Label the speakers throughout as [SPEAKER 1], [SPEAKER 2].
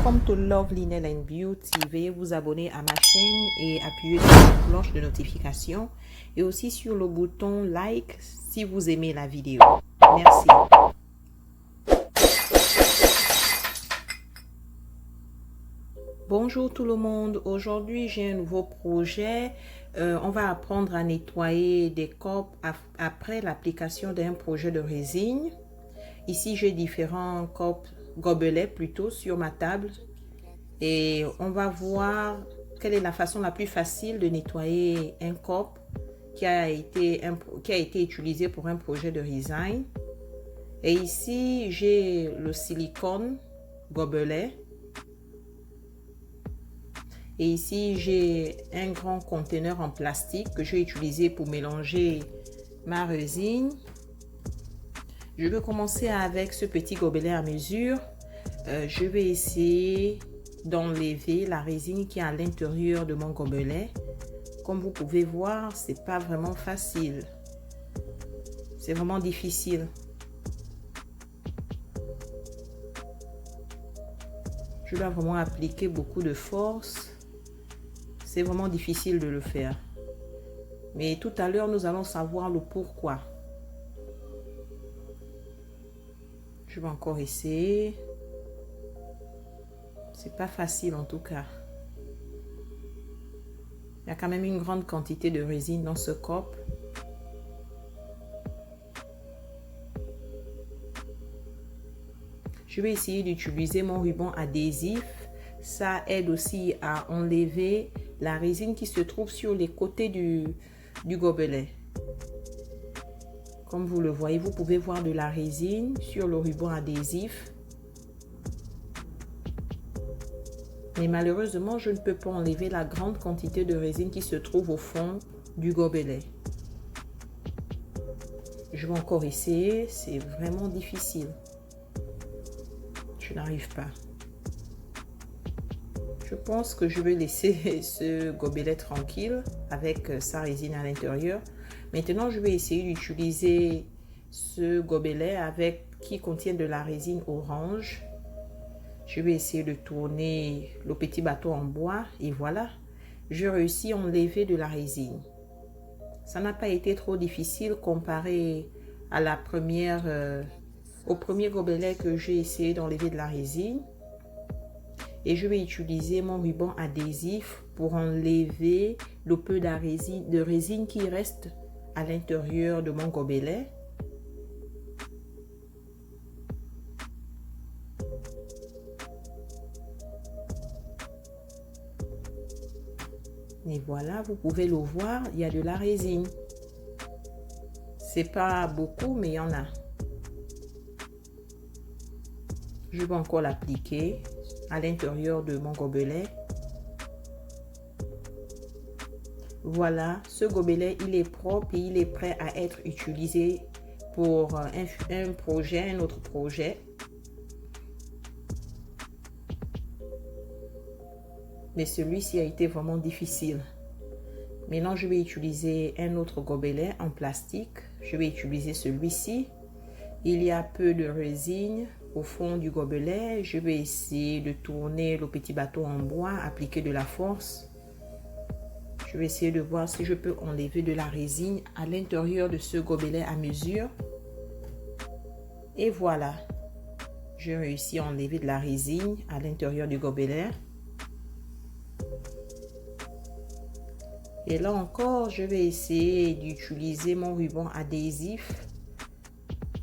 [SPEAKER 1] Welcome to Love Linen and Beauty. Veuillez vous abonner à ma chaîne et appuyer sur la cloche de notification et aussi sur le bouton like si vous aimez la vidéo. Merci. Bonjour tout le monde. Aujourd'hui, j'ai un nouveau projet. On va apprendre à nettoyer des copes après l'application d'un projet de résine. Ici, j'ai différents copes, gobelets plutôt, sur ma table. Et on va voir quelle est la façon la plus facile de nettoyer un cope qui a été utilisé pour un projet de résine. Et ici, j'ai le silicone gobelet. Et ici, j'ai un grand conteneur en plastique que j'ai utilisé pour mélanger ma résine. Je vais commencer avec ce petit gobelet à mesure. Je vais essayer d'enlever la résine qui est à l'intérieur de mon gobelet. Comme vous pouvez voir, c'est pas vraiment facile. C'est vraiment difficile. Je dois vraiment appliquer beaucoup de force. C'est vraiment difficile de le faire. Mais tout à l'heure, nous allons savoir le pourquoi. Je vais encore essayer. C'est pas facile en tout cas. Il y a quand même une grande quantité de résine dans ce cope. Je vais essayer d'utiliser mon ruban adhésif. Ça aide aussi à enlever la résine qui se trouve sur les côtés du gobelet. Comme vous le voyez, vous pouvez voir de la résine sur le ruban adhésif. Mais malheureusement, je ne peux pas enlever la grande quantité de résine qui se trouve au fond du gobelet. Je vais encore essayer, c'est vraiment difficile. Je n'arrive pas. Je pense que je vais laisser ce gobelet tranquille avec sa résine à l'intérieur. Maintenant, je vais essayer d'utiliser ce gobelet qui contient de la résine orange. Je vais essayer de tourner le petit bateau en bois et voilà, j'ai réussi à enlever de la résine. Ça n'a pas été trop difficile comparé à au premier gobelet que j'ai essayé d'enlever de la résine. Et je vais utiliser mon ruban adhésif pour enlever le peu de résine qui reste à l'intérieur de mon gobelet. Et voilà, vous pouvez le voir, il y a de la résine. C'est pas beaucoup, mais il y en a. Je vais encore l'appliquer à l'intérieur de mon gobelet. Voilà, ce gobelet, il est propre et il est prêt à être utilisé pour un autre projet. Mais celui-ci a été vraiment difficile. Maintenant, je vais utiliser un autre gobelet en plastique. Je vais utiliser celui-ci. Il y a peu de résine au fond du gobelet. Je vais essayer de tourner le petit bateau en bois, appliquer de la force. Je vais essayer de voir si je peux enlever de la résine à l'intérieur de ce gobelet à mesure. Et voilà. J'ai réussi à enlever de la résine à l'intérieur du gobelet. Et là encore, je vais essayer d'utiliser mon ruban adhésif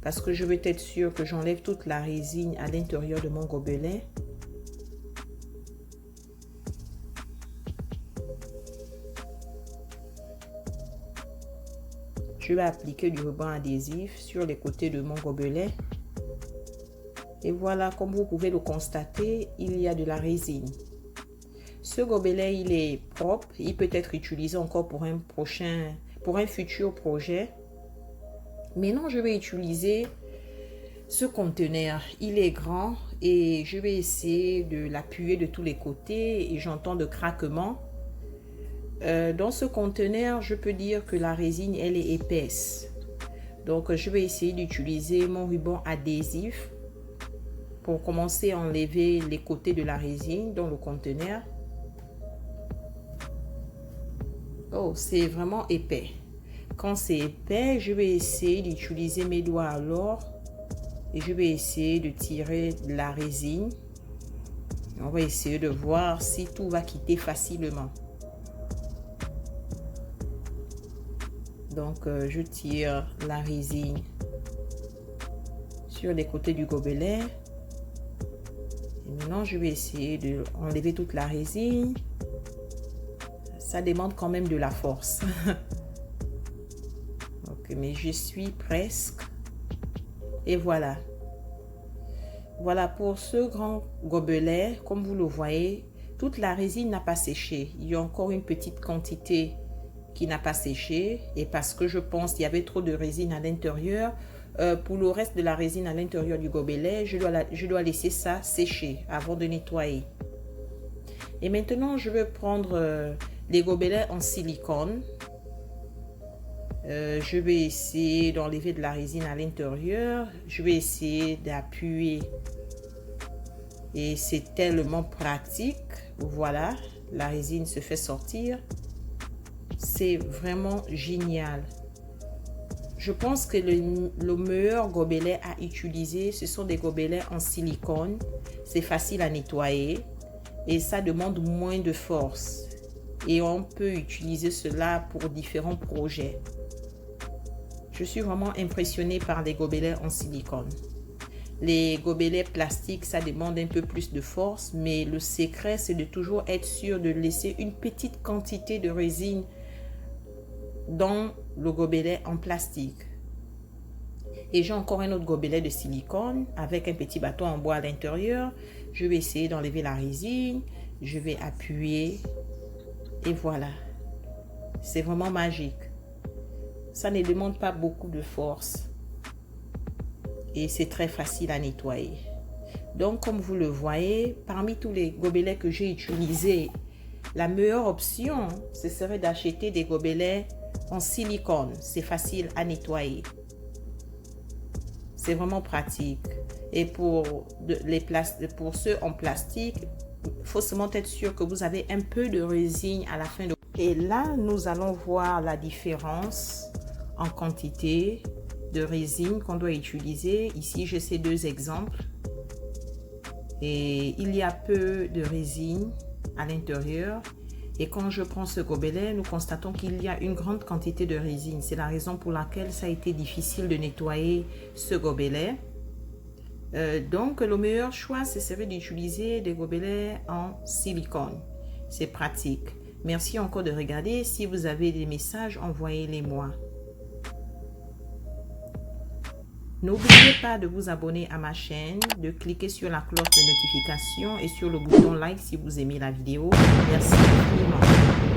[SPEAKER 1] parce que je veux être sûre que j'enlève toute la résine à l'intérieur de mon gobelet. Je vais appliquer du ruban adhésif sur les côtés de mon gobelet. Et voilà, comme vous pouvez le constater, il y a de la résine. Ce gobelet, il est propre. Il peut être utilisé encore pour un futur projet. Maintenant, je vais utiliser ce conteneur. Il est grand et je vais essayer de l'appuyer de tous les côtés et j'entends de craquements. Dans ce conteneur, je peux dire que la résine, elle est épaisse. Donc, je vais essayer d'utiliser mon ruban adhésif pour commencer à enlever les côtés de la résine dans le conteneur. Oh, c'est vraiment épais. Quand c'est épais, je vais essayer d'utiliser mes doigts alors et je vais essayer de tirer la résine. On va essayer de voir si tout va quitter facilement. Donc, je tire la résine sur les côtés du gobelet. Et maintenant, je vais essayer d'enlever toute la résine. Ça demande quand même de la force. Ok, mais je suis presque. Et voilà. Voilà pour ce grand gobelet. Comme vous le voyez, toute la résine n'a pas séché. Il y a encore une petite quantité qui n'a pas séché. Et parce que je pense qu'il y avait trop de résine à l'intérieur, pour le reste de la résine à l'intérieur du gobelet, je dois laisser ça sécher avant de nettoyer. Et maintenant, je vais prendre les gobelets en silicone. Je vais essayer d'enlever de la résine à l'intérieur. Je vais essayer d'appuyer. Et c'est tellement pratique. Voilà, la résine se fait sortir. C'est vraiment génial. Je pense que le meilleur gobelet à utiliser, ce sont des gobelets en silicone. C'est facile à nettoyer et ça demande moins de force. Et on peut utiliser cela pour différents projets. Je suis vraiment impressionnée par les gobelets en silicone. Les gobelets plastiques, ça demande un peu plus de force, mais le secret, c'est de toujours être sûr de laisser une petite quantité de résine dans le gobelet en plastique. Et j'ai encore un autre gobelet de silicone avec un petit bâton en bois à l'intérieur. Je vais essayer d'enlever la résine. Je vais appuyer. Et voilà. C'est vraiment magique. Ça ne demande pas beaucoup de force. Et c'est très facile à nettoyer. Donc, comme vous le voyez, parmi tous les gobelets que j'ai utilisés, la meilleure option, ce serait d'acheter des gobelets en silicone. C'est facile à nettoyer. C'est vraiment pratique. Et pour ceux en plastique, il faut seulement être sûr que vous avez un peu de résine à la fin. Et là, nous allons voir la différence en quantité de résine qu'on doit utiliser. Ici, j'ai ces deux exemples. Et il y a peu de résine à l'intérieur. Et quand je prends ce gobelet, nous constatons qu'il y a une grande quantité de résine. C'est la raison pour laquelle ça a été difficile de nettoyer ce gobelet. Donc, le meilleur choix, ce serait d'utiliser des gobelets en silicone. C'est pratique. Merci encore de regarder. Si vous avez des messages, envoyez-les-moi. N'oubliez pas de vous abonner à ma chaîne, de cliquer sur la cloche de notification et sur le bouton like si vous aimez la vidéo. Merci infiniment.